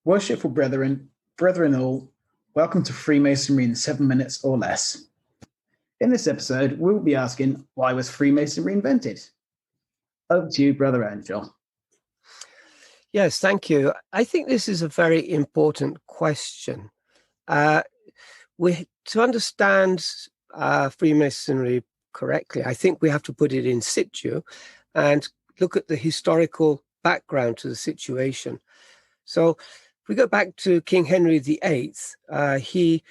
Worshipful brethren all, welcome to Freemasonry in 7 minutes or less. In this episode, we will be asking, why was Freemasonry invented? Over to you, Brother Angel. Yes, thank you. I think this is a very important question. To understand Freemasonry correctly, I think we have to put it in situ and look at the historical background to the situation. So if we go back to King Henry VIII, he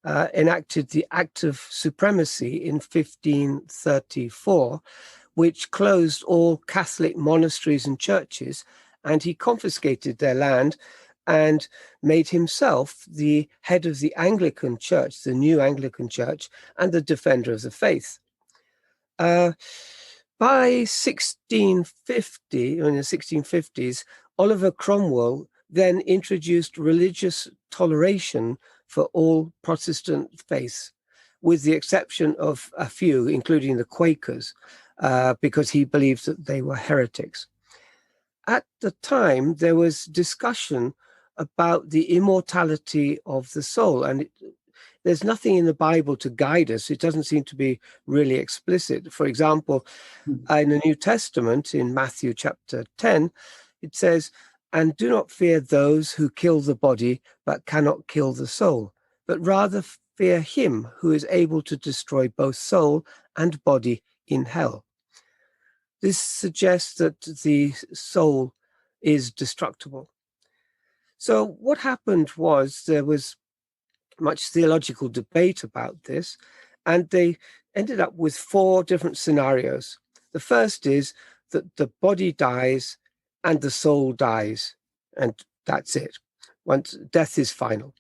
enacted the Act of Supremacy in 1534, which closed all Catholic monasteries and churches, and he confiscated their land and made himself the head of the Anglican Church, the new Anglican Church, and the defender of the faith. By 1650, in the 1650s, Oliver Cromwell then introduced religious toleration for all Protestant faiths, with the exception of a few, including the Quakers, because he believed that they were heretics. At the time, there was discussion about the immortality of the soul, and there's nothing in the Bible to guide us. It doesn't seem to be really explicit. For example, in the New Testament, in Matthew chapter 10, it says, "And do not fear those who kill the body, but cannot kill the soul, but rather fear him who is able to destroy both soul and body in hell." This suggests that the soul is destructible. So what happened was there was much theological debate about this, and they ended up with 4 different scenarios. The first is that the body dies and the soul dies, and that's it. Once death is final.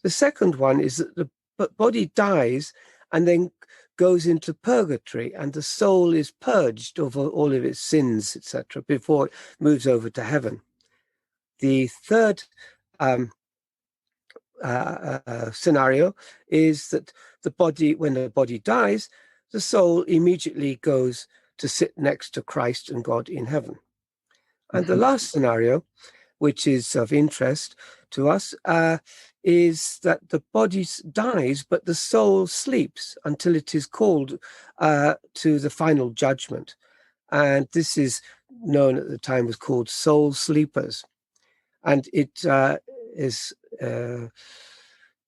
The second one is that the body dies and then goes into purgatory, and the soul is purged of all of its sins, etc., before it moves over to heaven. The third scenario is that the body, when the body dies, the soul immediately goes to sit next to Christ and God in heaven. And the last scenario, which is of interest to us, is that the body dies, but the soul sleeps until it is called to the final judgment. And this is known at the time was called soul sleepers. And it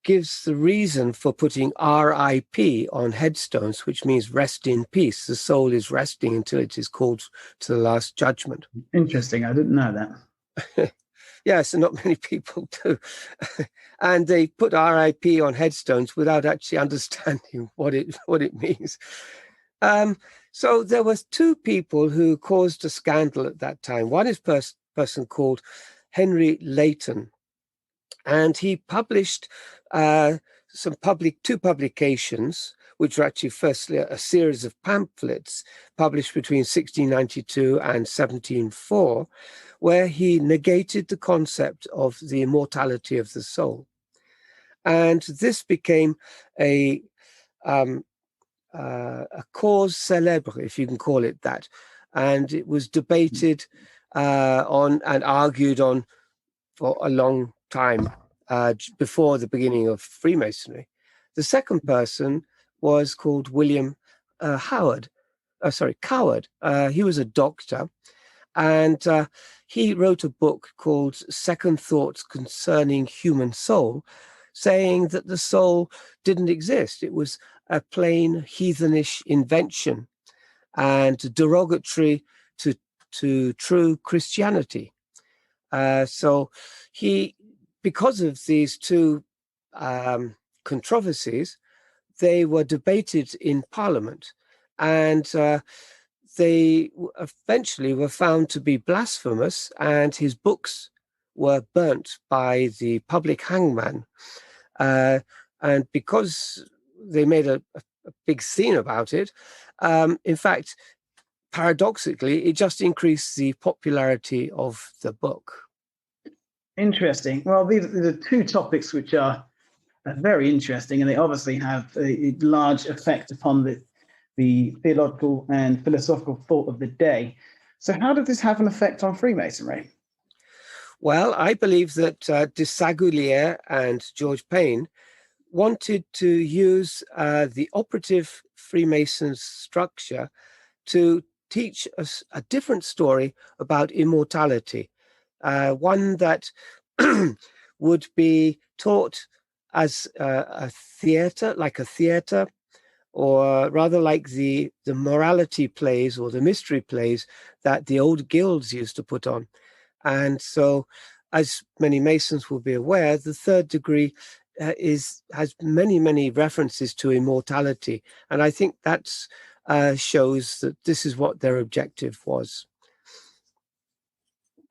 gives the reason for putting RIP on headstones, which means rest in peace. The soul is resting until it is called to the last judgment. Interesting. I didn't know that. Yes, and not many people do. And they put RIP on headstones without actually understanding what it means. So there was 2 people who caused a scandal at that time. One is a person called Henry Layton, and he published 2 publications, which were actually firstly a series of pamphlets published between 1692 and 1704, where he negated the concept of the immortality of the soul. And this became a cause célèbre, if you can call it that. And it was debated on and argued on for a long time before the beginning of Freemasonry. The second person was called William Coward. He was a doctor, and he wrote a book called Second Thoughts Concerning Human Soul, saying that the soul didn't exist. It was a plain heathenish invention and derogatory to true Christianity. So he, because of these 2 controversies, they were debated in Parliament, and they eventually were found to be blasphemous, and his books were burnt by the public hangman. And because they made a big scene about it, in fact, paradoxically, it just increased the popularity of the book. Interesting. Well, these are the 2 topics which are very interesting, and they obviously have a large effect upon the theological and philosophical thought of the day. So how did this have an effect on Freemasonry? Well, I believe that de Sagulier and George Payne wanted to use the operative Freemason structure to teach us a different story about immortality, one that would be taught as a theater, like a theater, or rather like the morality plays or the mystery plays that the old guilds used to put on. And so, as many Masons will be aware, the third degree has many references to immortality, and I think that's shows that this is what their objective was.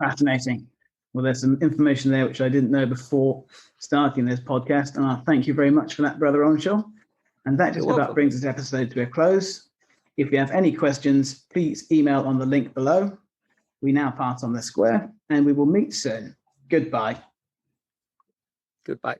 Fascinating. Well, there's some information there which I didn't know before starting this podcast, and I thank you very much for that, Brother Onshaw. And that just about brings this episode to a close. If you have any questions, please email on the link below. We now part on the square, and we will meet soon. Goodbye. Goodbye.